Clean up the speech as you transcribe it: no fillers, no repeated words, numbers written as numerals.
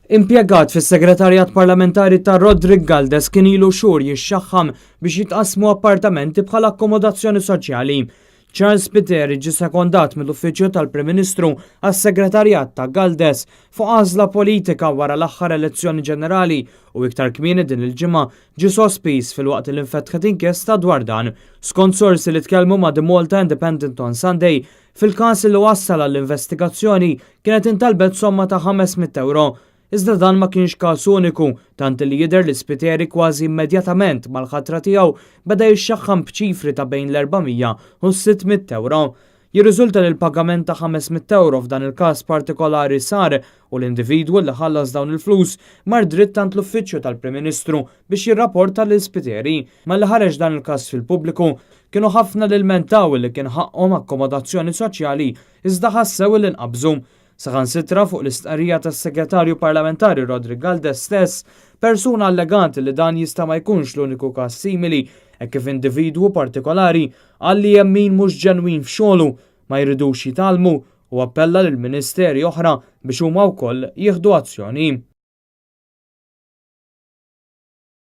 Impjegat fis-segretarjat parlamentari ta' Rodrigue Galdes kien ilu xhur jixxaħħam biex jitqasmu appartamenti bħala akkomodazzjoni soċjali. Charles Spiteri ġie sekondat mill-uffiċċju tal-Prim Ministru għas-segretarjat ta' Galdes fuq għażla politika wara l-aħħar elezzjoni ġenerali u iktar kmieni din il-ġimgħa ġie sospiż filwaqt li nfetħet inkjesta dwar dan. Skont sorsi li tkellmu ma' The Malta Independent on Sunday, fil-każ li wassal għall-investigazzjoni kienet intalbet somma ta' €500. Iżda dan ma kienx każ uniku, tant li jidher li Spiteri kważi immedjatament mal-ħatra tiegħu beda jixxaħħam b'ċifri ta' bejn l-400 u €600. Jirriżulta li l-pagament ta' €500 f'dan il-każ partikolari sar u l-individwu li ħallas dawn il-flus mar dritt tant l-uffiċċju tal-Prim Ministru biex jirrapporta lil Spiteri. Malli ħareġ dan il-każ fil-pubbliku, kienu ħafna li lmentaw li kien ħaqhom akkomodazzjoni soċjali iżda ħassew li nqabżu. Saħansitra fuq l-istqarrija tas-Segretarju Parlamentari Rodrigue Galdes stess, persuna alleganti li dan jista' ma jkunx l-uniku każ simili hekk kif individwu partikolari għalli hemm min mhux ġenwin f'xogħlu ma jridux jitalmu u appella lil ministeri oħra biex huma wkoll jieħdu azzjoni.